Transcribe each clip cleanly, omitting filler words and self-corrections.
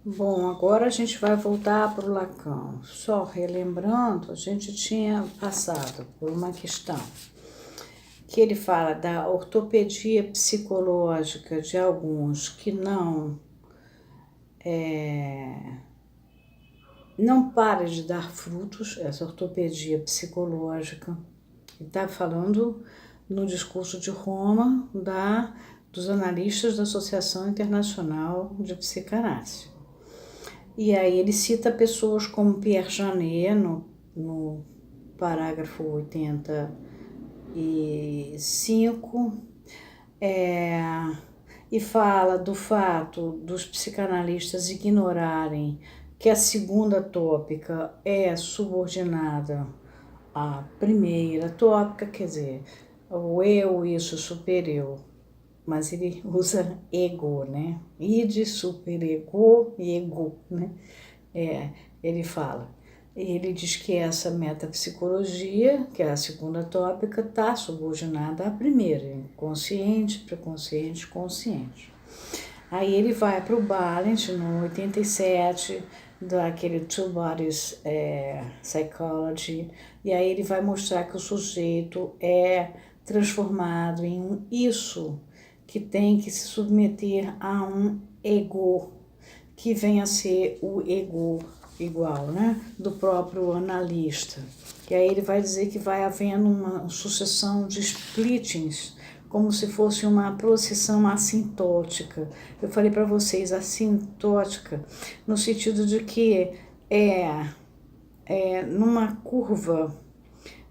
Bom, agora a gente vai voltar para o Lacan. Só relembrando, a gente tinha passado por uma questão que ele fala da ortopedia psicológica de alguns que não para de dar frutos, essa ortopedia psicológica. Ele está falando no discurso de Roma dos analistas da Associação Internacional de Psicanálise. E aí ele cita pessoas como Pierre Janet no parágrafo 85, e fala do fato dos psicanalistas ignorarem que a segunda tópica é subordinada à primeira tópica, quer dizer, o eu, isso, supereu. Mas ele usa ego, né? Id, superego e ego, né? Ele fala. Ele diz que essa metapsicologia, que é a segunda tópica, está subordinada à primeira, inconsciente, pré-consciente, consciente. Aí ele vai para o Balint, no 87, daquele Two Bodies Psychology, e aí ele vai mostrar que o sujeito é transformado em um isso, que tem que se submeter a um ego, que vem a ser o ego igual, né, do próprio analista. E aí ele vai dizer que vai havendo uma sucessão de splittings, como se fosse uma processão assintótica. Eu falei para vocês, assintótica, no sentido de que numa curva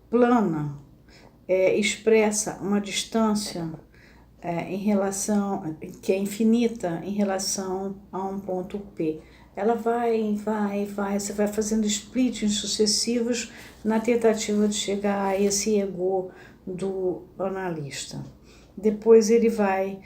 plana, expressa uma distância em relação, que é infinita em relação a um ponto P. Ela vai, você vai fazendo splitings sucessivos na tentativa de chegar a esse ego do analista. Depois ele vai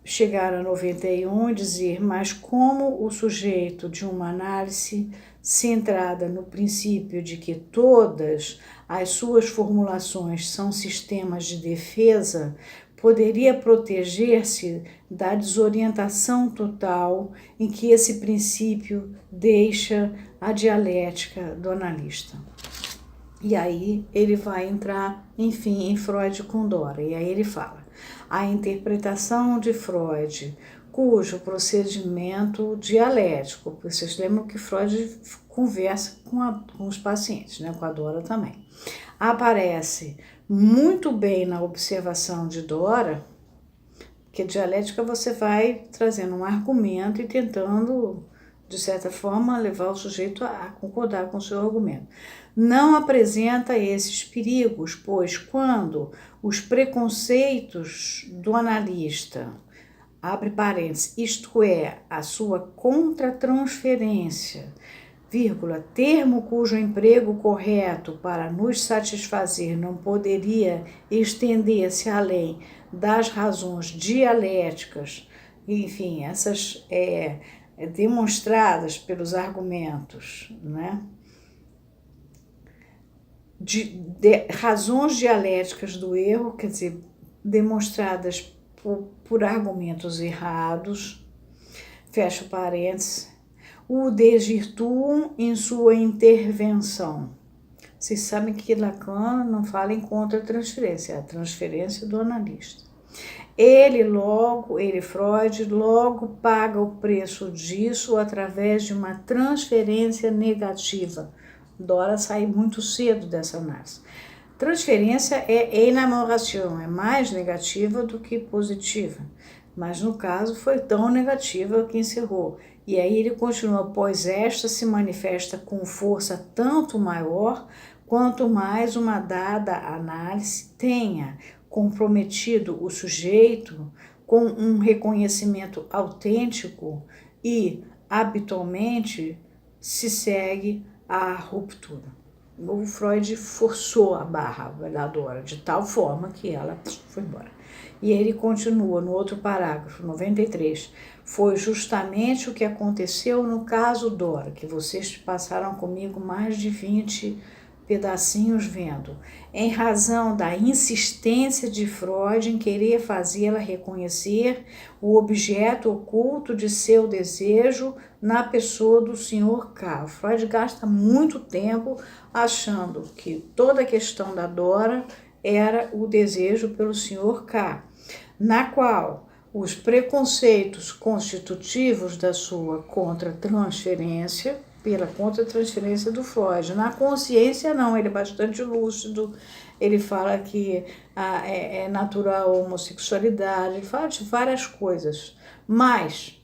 chegar a 91 e dizer, mas como o sujeito de uma análise centrada no princípio de que todas as suas formulações são sistemas de defesa, poderia proteger-se da desorientação total em que esse princípio deixa a dialética do analista. E aí ele vai entrar, enfim, em Freud com Dora. E aí ele fala, a interpretação de Freud, cujo procedimento dialético, porque vocês lembram que Freud conversa com os pacientes, né, com a Dora também, aparece muito bem na observação de Dora, que dialética você vai trazendo um argumento e tentando, de certa forma, levar o sujeito a concordar com o seu argumento. Não apresenta esses perigos, pois quando os preconceitos do analista, abre parênteses, isto é, a sua contratransferência, vírgula, termo cujo emprego correto para nos satisfazer não poderia estender-se além das razões dialéticas, enfim, essas demonstradas pelos argumentos, né? De razões dialéticas do erro, quer dizer, demonstradas por argumentos errados, fecha parênteses, o desvirtuam em sua intervenção. Vocês sabem que Lacan não fala em contra-transferência, é a transferência do analista. Freud, logo paga o preço disso através de uma transferência negativa. Dora sai muito cedo dessa análise. Transferência é enamoração, é mais negativa do que positiva. Mas no caso foi tão negativa que encerrou. E aí ele continua, pois esta se manifesta com força tanto maior quanto mais uma dada análise tenha comprometido o sujeito com um reconhecimento autêntico e habitualmente se segue a ruptura. O Freud forçou a barra da Dora de tal forma que ela foi embora. E ele continua no outro parágrafo, 93. Foi justamente o que aconteceu no caso Dora, que vocês passaram comigo mais de 20 pedacinhos vendo, em razão da insistência de Freud em querer fazê-la reconhecer o objeto oculto de seu desejo na pessoa do Sr. K. Freud gasta muito tempo achando que toda a questão da Dora era o desejo pelo Sr. K, na qual os preconceitos constitutivos da sua contratransferência, pela contratransferência do Freud. Na consciência, não, ele é bastante lúcido, ele fala que é natural a homossexualidade, ele fala de várias coisas, mas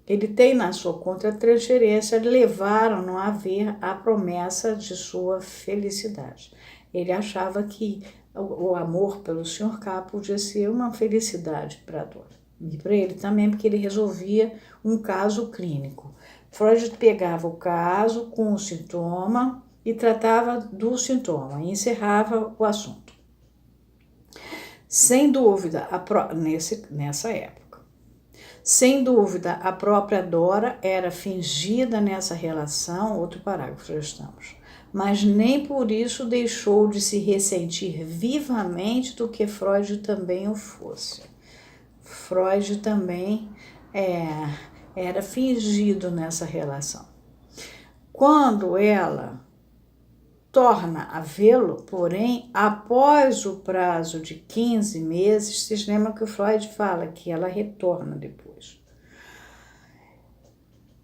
ele tem na sua contratransferência, levaram-no a ver a promessa de sua felicidade. Ele achava que o amor pelo Sr. K podia ser uma felicidade para a Dora. E para ele também, porque ele resolvia um caso clínico. Freud pegava o caso com o sintoma e tratava do sintoma, e encerrava o assunto. Sem dúvida, nessa época, sem dúvida, a própria Dora era fingida nessa relação, outro parágrafo, já estamos, mas nem por isso deixou de se ressentir vivamente do que Freud também o fosse. Freud também era fingido nessa relação. Quando ela torna a vê-lo, porém, após o prazo de 15 meses, vocês lembram que o Freud fala que ela retorna depois,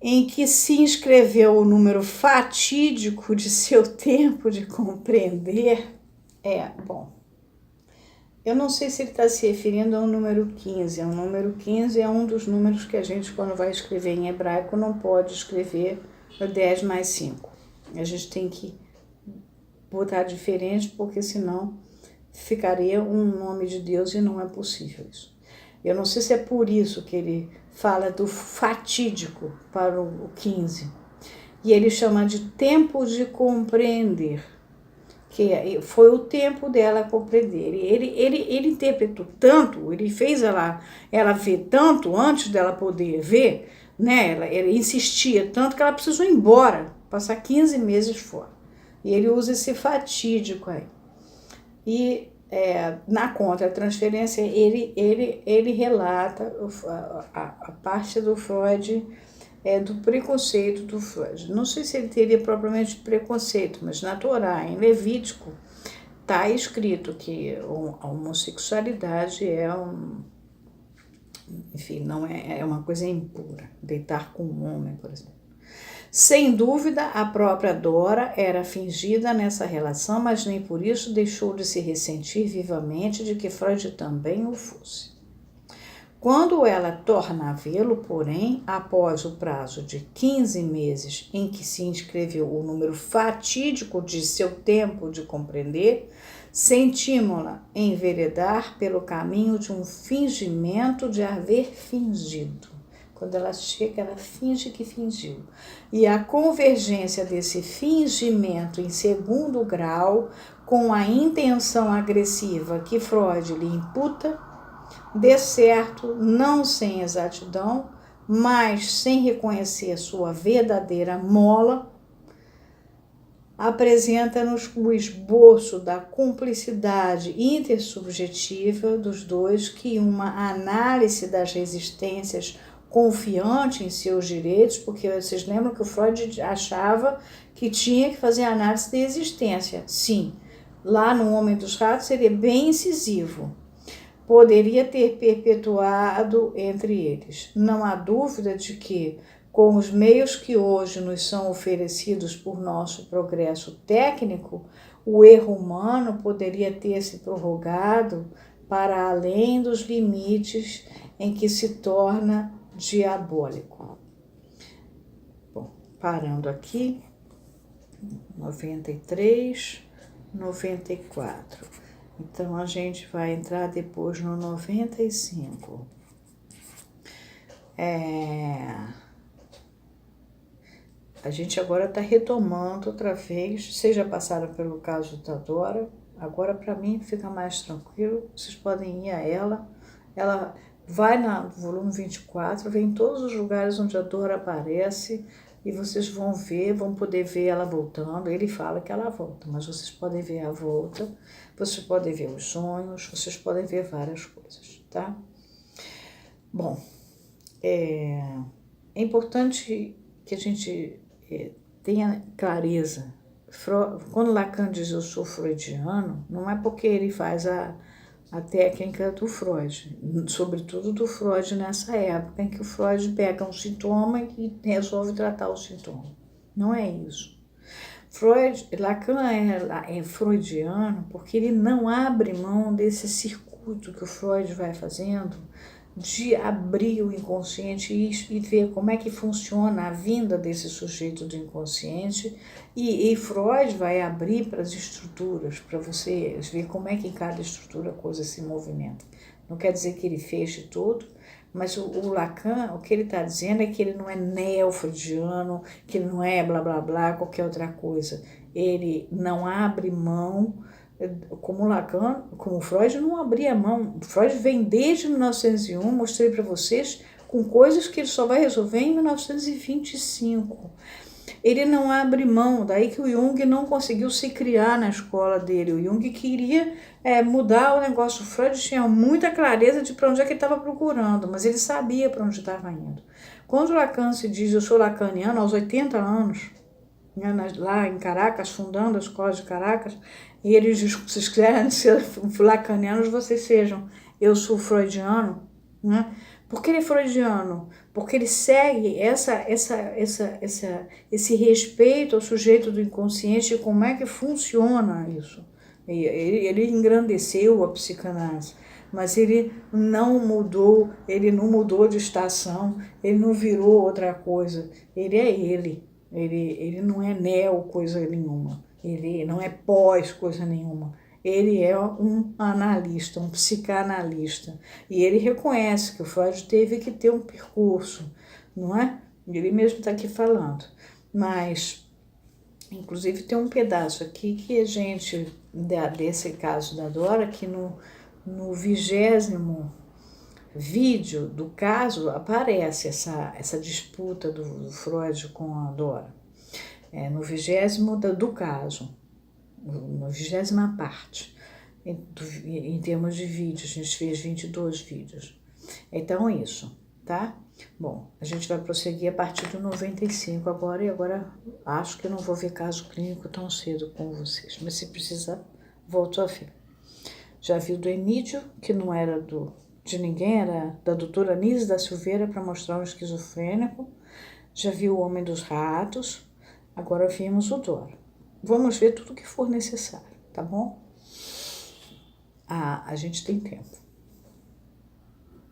em que se inscreveu o número fatídico de seu tempo de compreender, eu não sei se ele está se referindo ao número 15. O número 15 é um dos números que a gente, quando vai escrever em hebraico, não pode escrever 10 mais 5. A gente tem que botar diferente, porque senão ficaria um nome de Deus e não é possível isso. Eu não sei se é por isso que ele fala do fatídico para o 15. E ele chama de tempo de compreender, que foi o tempo dela compreender. Ele interpretou tanto, ele fez ela ver tanto antes dela poder ver, né? Ele insistia tanto que ela precisou ir embora, passar 15 meses fora. E ele usa esse fatídico aí. E na contratransferência, ele relata a parte do Freud, do preconceito do Freud. Não sei se ele teria propriamente preconceito, mas na Torá, em Levítico, está escrito que a homossexualidade não é uma coisa impura, deitar com um homem, por exemplo. Sem dúvida, a própria Dora era fingida nessa relação, mas nem por isso deixou de se ressentir vivamente de que Freud também o fosse. Quando ela torna a vê-lo, porém, após o prazo de 15 meses em que se inscreveu o número fatídico de seu tempo de compreender, sentimos-la enveredar pelo caminho de um fingimento de haver fingido. Quando ela chega, ela finge que fingiu. E a convergência desse fingimento em segundo grau com a intenção agressiva que Freud lhe imputa, de certo, não sem exatidão, mas sem reconhecer sua verdadeira mola, apresenta-nos o esboço da cumplicidade intersubjetiva dos dois que uma análise das resistências confiante em seus direitos, porque vocês lembram que o Freud achava que tinha que fazer análise de existência. Sim, lá no Homem dos Ratos seria bem incisivo. Poderia ter perpetuado entre eles. Não há dúvida de que, com os meios que hoje nos são oferecidos por nosso progresso técnico, o erro humano poderia ter se prorrogado para além dos limites em que se torna diabólico. Bom, parando aqui, 93, 94. Então, a gente vai entrar depois no 95. A gente agora está retomando outra vez. Vocês já passaram pelo caso da Dora. Agora, para mim, fica mais tranquilo. Vocês podem ir a ela. Ela vai no volume 24, vem em todos os lugares onde a Dora aparece. e vocês vão ver, vão poder ver ela voltando. Ele fala que ela volta, mas vocês podem ver a volta, vocês podem ver os sonhos, vocês podem ver várias coisas, tá? Bom, é importante que a gente tenha clareza. Quando Lacan diz eu sou freudiano, não é porque ele faz a técnica do Freud, sobretudo do Freud nessa época em que o Freud pega um sintoma e resolve tratar o sintoma. Não é isso. Lacan é freudiano porque ele não abre mão desse circuito que o Freud vai fazendo de abrir o inconsciente e ver como é que funciona a vinda desse sujeito do inconsciente e Freud vai abrir para as estruturas, para você ver como é que em cada estrutura a coisa se movimenta. Não quer dizer que ele feche tudo, mas o Lacan, o que ele está dizendo é que ele não é neo-freudiano, que ele não é blá blá blá, qualquer outra coisa. Ele não abre mão, como Lacan, como Freud não abria mão. Freud vem desde 1901, mostrei para vocês, com coisas que ele só vai resolver em 1925. Ele não abre mão, daí que o Jung não conseguiu se criar na escola dele. O Jung queria mudar o negócio. O Freud tinha muita clareza de para onde é que ele estava procurando, mas ele sabia para onde estava indo. Quando Lacan se diz eu sou lacaniano, aos 80 anos, né, lá em Caracas, fundando a escola de Caracas, e ele diz, se vocês quiserem ser lacanianos, vocês sejam. Eu sou freudiano, né? Por que ele é freudiano? Porque ele segue esse respeito ao sujeito do inconsciente e como é que funciona isso. Ele engrandeceu a psicanálise, mas ele não mudou de estação, ele não virou outra coisa. Ele é ele. Ele não é neo coisa nenhuma, ele não é pós coisa nenhuma. Ele é um analista, um psicanalista. E ele reconhece que o Freud teve que ter um percurso, não é? Ele mesmo está aqui falando. Mas, inclusive, tem um pedaço aqui que a gente, desse caso da Dora, que no 20º vídeo do caso aparece essa disputa do Freud com a Dora. No 20º do caso. Na 20ª parte, em termos de vídeos, a gente fez 22 vídeos. Então, isso, tá? Bom, a gente vai prosseguir a partir do 95 agora, e agora acho que eu não vou ver caso clínico tão cedo com vocês, mas se precisar, volto a ver. Já vi o do Emídio, que não era de ninguém, era da doutora Nise da Silveira, para mostrar um esquizofrênico. Já vi o Homem dos Ratos, agora vimos o Dora. Vamos ver tudo o que for necessário, tá bom? A gente tem tempo.